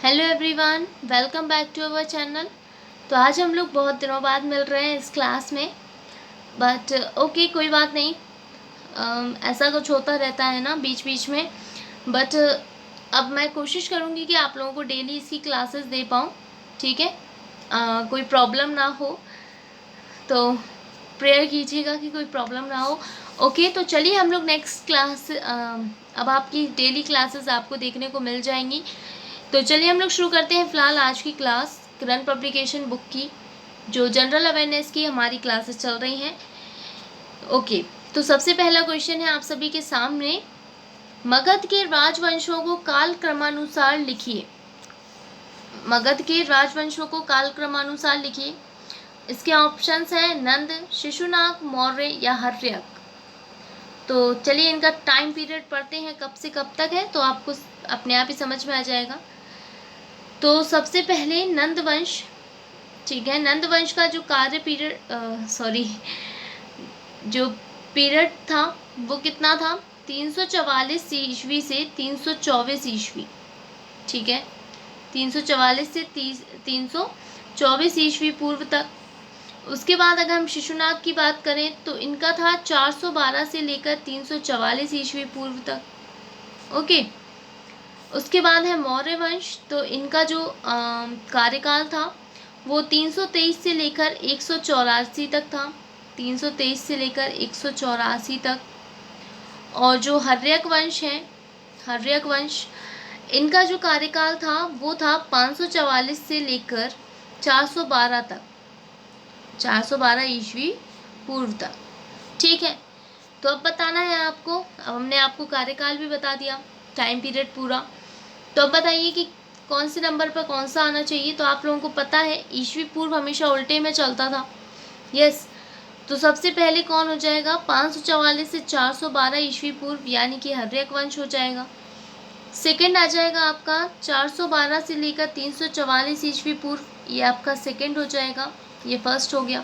Hello everyone, welcome back to our channel. तो आज हम लोग बहुत दिनों बाद मिल रहे हैं इस क्लास में, बट ओके कोई बात नहीं। ऐसा कुछ होता रहता है ना बीच बीच में, बट अब मैं कोशिश करूँगी कि आप लोगों को डेली इसकी क्लासेस दे पाऊँ, ठीक है। कोई प्रॉब्लम ना हो तो प्रेयर कीजिएगा कि कोई प्रॉब्लम ना हो। ओके तो चलिए हम लोग नेक्स्ट क्लास, अब आपकी डेली क्लासेस आपको देखने को मिल जाएंगी। तो चलिए हम लोग शुरू करते हैं फ़िलहाल आज की क्लास करंट पब्लिकेशन बुक की, जो जनरल अवेयरनेस की हमारी क्लासेस चल रही हैं। ओके तो सबसे पहला क्वेश्चन है आप सभी के सामने, मगध के राजवंशों को काल क्रमानुसार लिखिए। मगध के राजवंशों को काल क्रमानुसार लिखिए। इसके ऑप्शंस हैं नंद, शिशुनाग, मौर्य या हर्यक। तो चलिए इनका टाइम पीरियड पढ़ते हैं, कब से कब तक है, तो आपको अपने आप ही समझ में आ जाएगा। तो सबसे पहले नंद वंश, ठीक है। नंद वंश का जो कार्य पीरियड जो पीरियड था वो कितना था, 344 ईस्वी से 324 ईस्वी, ठीक है। 344 से 324 ईस्वी पूर्व तक। उसके बाद अगर हम शिशुनाग की बात करें तो इनका था 412 से लेकर 344 ईस्वी पूर्व तक। ओके उसके बाद है मौर्य वंश, तो इनका जो कार्यकाल था वो 323 से लेकर 184 तक था। 323 से लेकर 184 तक। और जो हर्यक वंश है, हर्यक वंश, इनका जो कार्यकाल था वो था 544 से लेकर 412 तक, 412 ईस्वी पूर्व तक, ठीक है। तो अब बताना है आपको, अब हमने आपको कार्यकाल भी बता दिया, टाइम पीरियड पूरा। तो अब बताइए कि कौन से नंबर पर कौन सा आना चाहिए। तो आप लोगों को पता है ईस्वी पूर्व हमेशा उल्टे में चलता था, यस। तो सबसे पहले कौन हो जाएगा, 544 से 412 ईस्वी पूर्व, यानी कि हर्यक वंश हो जाएगा। सेकंड आ जाएगा आपका 412 से लेकर 344 ईस्वी पूर्व, ये आपका सेकंड हो जाएगा, ये फर्स्ट हो गया।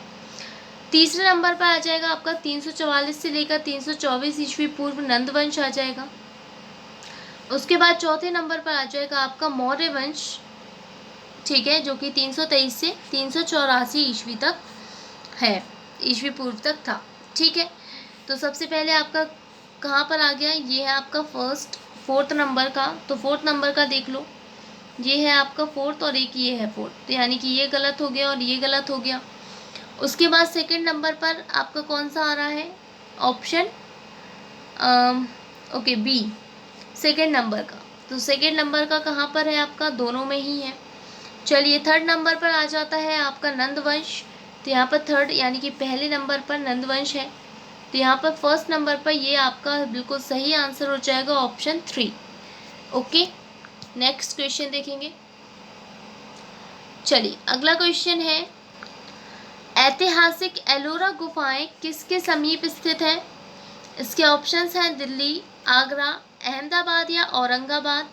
तीसरे नंबर पर आ जाएगा आपका 344 से लेकर 324 ईस्वी पूर्व, नंद वंश आ जाएगा। उसके बाद चौथे नंबर पर आ जाएगा आपका मौर्य वंश, ठीक है, जो कि 323 से 384 ईस्वी तक है, ईस्वी पूर्व तक था, ठीक है। तो सबसे पहले आपका कहाँ पर आ गया, ये है आपका फोर्थ नंबर का। तो फोर्थ नंबर का देख लो, ये है आपका फोर्थ और एक ये है फोर्थ, तो यानी कि ये गलत हो गया और ये गलत हो गया। उसके बाद सेकंड नंबर पर आपका कौन सा आ रहा है, option okay B, second number का। तो सेकेंड नंबर का कहाँ पर है आपका, दोनों में ही है। चलिए थर्ड नंबर पर आ जाता है आपका नंदवंश। तो यहाँ पर थर्ड यानी कि पहले नंबर पर नंदवंश है, तो यहाँ पर फर्स्ट नंबर पर ये आपका बिल्कुल सही आंसर हो जाएगा, ऑप्शन 3। ओके नेक्स्ट क्वेश्चन देखेंगे। चलिए अगला क्वेश्चन है, ऐतिहासिक एलोरा गुफाएं किसके समीप स्थित हैं। इसके ऑप्शंस हैं दिल्ली, आगरा, अहमदाबाद या औरंगाबाद।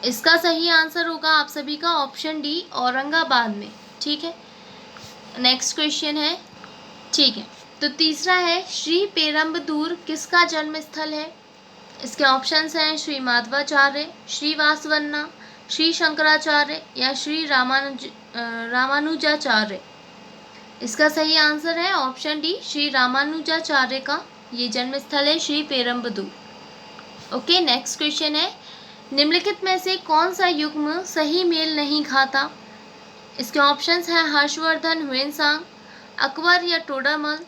इसका सही आंसर होगा आप सभी का ऑप्शन डी, औरंगाबाद में, ठीक है। नेक्स्ट क्वेश्चन है, ठीक है। तो तीसरा है, श्री पेरम्बदूर किसका जन्म स्थल है। इसके ऑप्शंस हैं श्री माधवाचार्य, श्री वासवन्ना, श्री शंकराचार्य या श्री रामानुजाचार्य। इसका सही आंसर है ऑप्शन डी, श्री रामानुजाचार्य का ये जन्म स्थल है, श्री पेरम्बदूर। ओके नेक्स्ट क्वेश्चन है, निम्नलिखित में से कौन सा युग्म सही मेल नहीं खाता। इसके ऑप्शंस हैं हर्षवर्धन, हुएनसांग, अकबर या टोडरमल,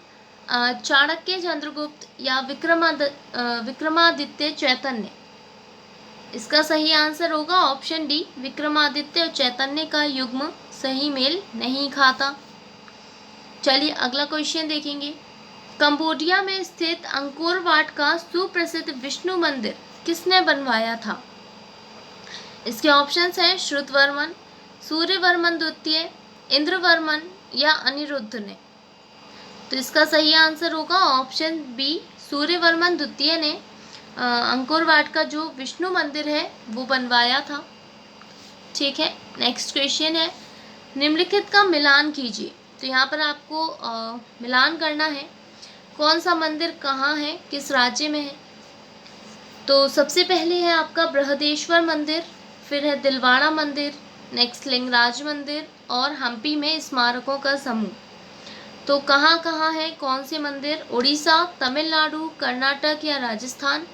चाणक्य, चंद्रगुप्त या विक्रमादित्य चैतन्य। इसका सही आंसर होगा ऑप्शन डी, विक्रमादित्य और चैतन्य का युग्म सही मेल नहीं खाता। चलिए अगला क्वेश्चन देखेंगे, कंबोडिया में स्थित अंकोर वाट का सुप्रसिद्ध विष्णु मंदिर किसने बनवाया था। इसके ऑप्शंस हैं श्रुतवर्मन, सूर्यवर्मन द्वितीय, इंद्रवर्मन या अनिरुद्ध ने। तो इसका सही आंसर होगा ऑप्शन बी, सूर्यवर्मन द्वितीय ने अंकोर वाट का जो विष्णु मंदिर है वो बनवाया था, ठीक है। नेक्स्ट क्वेश्चन है, निम्नलिखित का मिलान कीजिए। तो यहाँ पर आपको मिलान करना है, कौन सा मंदिर कहाँ है, किस राज्य में है। तो सबसे पहले है आपका बृहदेश्वर मंदिर, फिर है दिलवाड़ा मंदिर, नेक्स्ट लिंगराज मंदिर और हम्पी में स्मारकों का समूह। तो कहाँ कहाँ है कौन से मंदिर? उड़ीसा, तमिलनाडु, कर्नाटक या राजस्थान?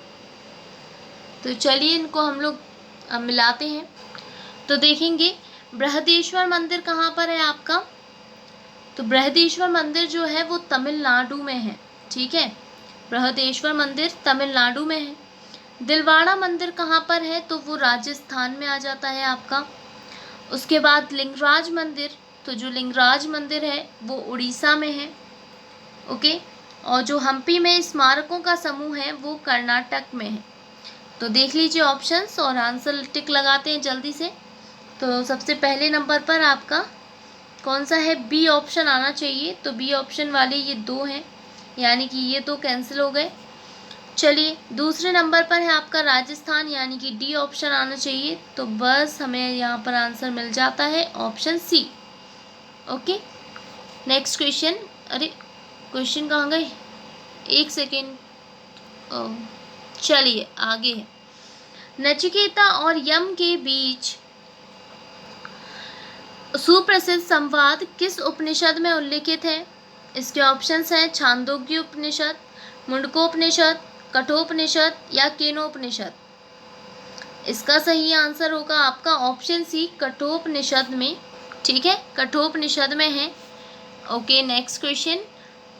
तो चलिए इनको हम लोग मिलाते हैं। तो देखेंगे बृहदेश्वर मंदिर कहाँ पर है आपका? तो बृहदेश्वर मंदिर जो है वो तमिलनाडु में है, ठीक है, बृहदेश्वर मंदिर तमिलनाडु में है। दिलवाड़ा मंदिर कहाँ पर है? तो वो राजस्थान में आ जाता है आपका। उसके बाद लिंगराज मंदिर, तो जो लिंगराज मंदिर है वो उड़ीसा में है, ओके। और जो हम्पी में स्मारकों का समूह है वो कर्नाटक में है। तो देख लीजिए ऑप्शंस और आंसर टिक लगाते हैं जल्दी से। तो सबसे पहले नंबर पर आपका कौन सा है? बी ऑप्शन आना चाहिए। तो बी ऑप्शन वाले ये दो हैं, यानी कि ये तो कैंसिल हो गए। चलिए दूसरे नंबर पर है आपका राजस्थान, यानी कि डी ऑप्शन आना चाहिए। तो बस हमें यहाँ पर आंसर मिल जाता है option C, okay. Next question, अरे क्वेश्चन कहाँ गए? एक सेकेंड, चलिए आगे है। नचिकेता और यम के बीच सुप्रसिद्ध संवाद किस उपनिषद में उल्लिखित है? इसके ऑप्शंस हैं छांदोग्य उपनिषद, मुंडकोपनिषद, कठोपनिषद या केनोपनिषद। इसका सही आंसर होगा आपका ऑप्शन सी, कठोपनिषद में, ठीक है, कठोपनिषद में है, ओके। नेक्स्ट क्वेश्चन,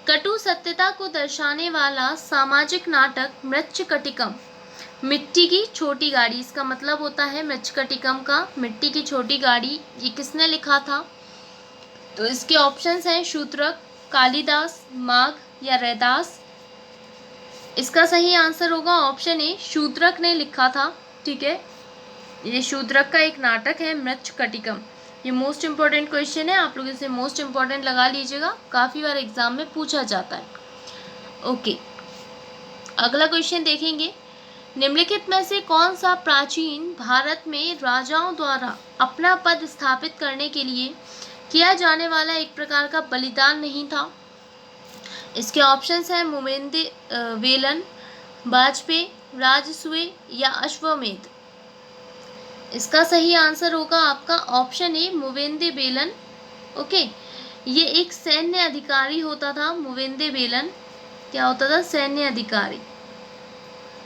कटु सत्यता को दर्शाने वाला सामाजिक नाटक मृच्छकटिकम, मिट्टी की छोटी गाड़ी, इसका मतलब होता है मृच्छकटिकम का मिट्टी की छोटी गाड़ी, ये किसने लिखा था? तो इसके ऑप्शंस हैं शूद्रक, कालिदास, माघ या रैदास। इसका सही आंसर होगा ऑप्शन ए, शूद्रक ने लिखा था, ठीक है। ये शूद्रक का एक नाटक है मृच्छकटिकम। ये मोस्ट इम्पॉर्टेंट क्वेश्चन है, आप लोग इसे मोस्ट इम्पॉर्टेंट लगा लीजिएगा, काफ़ी बार एग्जाम में पूछा जाता है, ओके। अगला क्वेश्चन देखेंगे, निम्नलिखित में से कौन सा प्राचीन भारत में राजाओं द्वारा अपना पद स्थापित करने के लिए किया जाने वाला एक प्रकार का बलिदान नहीं था? इसके ऑप्शंस हैं मुवेंदे वेलन, वाजपेयी, राजसूय या अश्वमेध। इसका सही आंसर होगा आपका ऑप्शन ए, मुवेंदे वेलन, ओके। ये एक सैन्य अधिकारी होता था, मुवेंदे वेलन क्या होता था? सैन्य अधिकारी,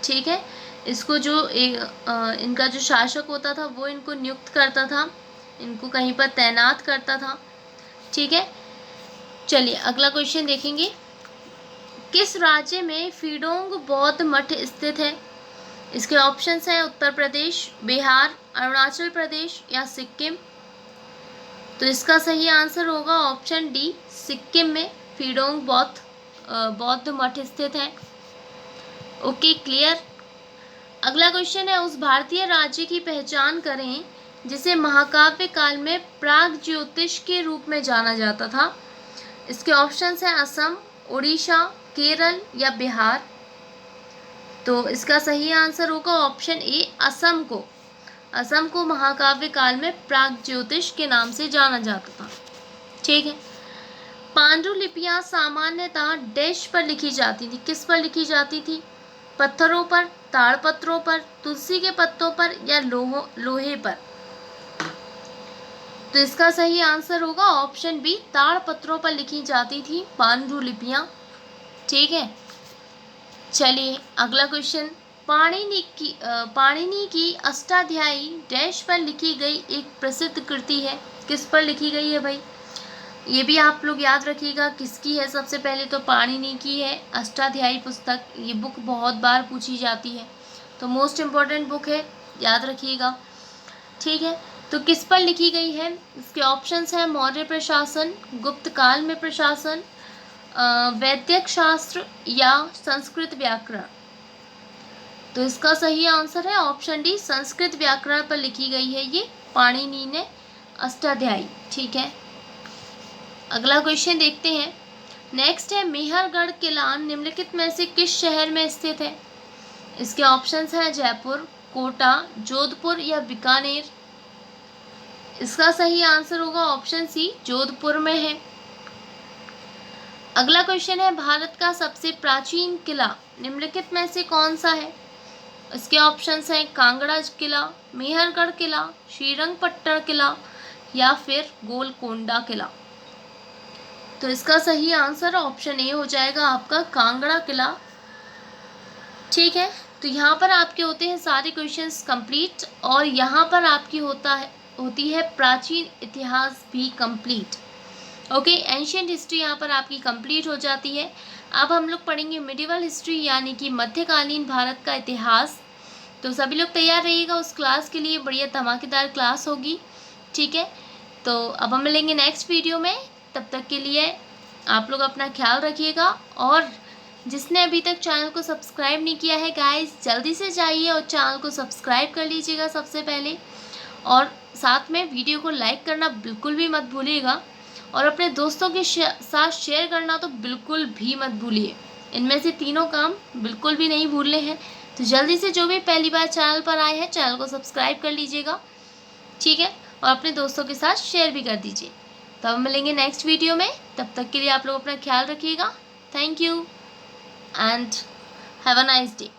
ठीक है। इसको जो इनका जो शासक होता था वो इनको नियुक्त करता था, इनको कहीं पर तैनात करता था, ठीक है। चलिए अगला क्वेश्चन देखेंगे, किस राज्य में फीडोंग बौद्ध मठ स्थित है? इसके ऑप्शंस हैं उत्तर प्रदेश, बिहार, अरुणाचल प्रदेश या सिक्किम। तो इसका सही आंसर होगा ऑप्शन डी, सिक्किम में फीडोंग बौद्ध मठ स्थित है, ओके, क्लियर। अगला क्वेश्चन है, उस भारतीय राज्य की पहचान करें जिसे महाकाव्य काल में प्राग ज्योतिष के रूप में जाना जाता था। इसके ऑप्शंस हैं असम, उड़ीसा, केरल या बिहार। तो इसका सही आंसर होगा ऑप्शन ए, असम को। असम को महाकाव्य काल में प्राग ज्योतिष के नाम से जाना जाता था, ठीक है। पांडुलिपियां सामान्यतः डैश पर लिखी जाती थी, किस पर लिखी जाती थी? पत्थरों पर, ताड़पत्रों पर, तुलसी के पत्तों पर या लोहे पर। तो इसका सही आंसर होगा ऑप्शन बी, ताड़पत्रों पर लिखी जाती थी पांडुलिपियां, ठीक है। चलिए अगला क्वेश्चन, पाणिनि की अष्टाध्यायी डैश पर लिखी गई एक प्रसिद्ध कृति है, किस पर लिखी गई है भाई? ये भी आप लोग याद रखिएगा किसकी है। सबसे पहले तो पाणिनि की है अष्टाध्यायी पुस्तक, ये बुक बहुत बार पूछी जाती है, तो मोस्ट इम्पॉर्टेंट बुक है, याद रखिएगा, ठीक है। तो किस पर लिखी गई है? इसके ऑप्शंस हैं मौर्य प्रशासन, गुप्त काल में प्रशासन, वैदिक शास्त्र या संस्कृत व्याकरण। तो इसका सही आंसर है ऑप्शन डी, संस्कृत व्याकरण पर लिखी गई है ये पाणिनि ने अष्टाध्यायी, ठीक है। अगला क्वेश्चन देखते हैं, नेक्स्ट है, मेहरगढ़ किला निम्नलिखित में से किस शहर में स्थित है? इसके ऑप्शंस हैं जयपुर, कोटा, जोधपुर या बीकानेर। इसका सही आंसर होगा ऑप्शन सी, जोधपुर में है। अगला क्वेश्चन है, भारत का सबसे प्राचीन किला निम्नलिखित में से कौन सा है? इसके ऑप्शंस हैं कांगड़ा किला, मेहरगढ़ किला, श्रीरंगपट्टन किला या फिर गोलकोंडा किला। तो इसका सही आंसर ऑप्शन ए हो जाएगा आपका कांगड़ा किला। ठीक है, तो यहाँ पर आपके होते हैं सारे क्वेश्चंस कंप्लीट और यहाँ पर आपकी होती है प्राचीन इतिहास भी कंप्लीट। ओके, एंशियंट हिस्ट्री यहाँ पर आपकी कंप्लीट हो जाती है। अब हम लोग पढ़ेंगे मिडिवल हिस्ट्री यानी कि मध्यकालीन भारत का इतिहास। तो सभी लोग तैयार रहिएगा उस क्लास के लिए, बढ़िया धमाकेदार क्लास होगी। ठीक है, तो अब हम मिलेंगे नेक्स्ट वीडियो में। तब तक के लिए आप लोग अपना ख्याल रखिएगा और जिसने अभी तक चैनल को सब्सक्राइब नहीं किया है गाइस, जल्दी से जाइए और चैनल को सब्सक्राइब कर लीजिएगा सबसे पहले, और साथ में वीडियो को लाइक करना बिल्कुल भी मत भूलिएगा और अपने दोस्तों के साथ शेयर करना तो बिल्कुल भी मत भूलिए। इनमें से तीनों काम बिल्कुल भी नहीं भूलने हैं। तो जल्दी से जो भी पहली बार चैनल पर आए हैं चैनल को सब्सक्राइब कर लीजिएगा। ठीक है, और अपने दोस्तों के साथ शेयर भी कर दीजिए। तो हम मिलेंगे नेक्स्ट वीडियो में, तब तक के लिए आप लोग अपना ख्याल रखिएगा। Thank you and have a nice day.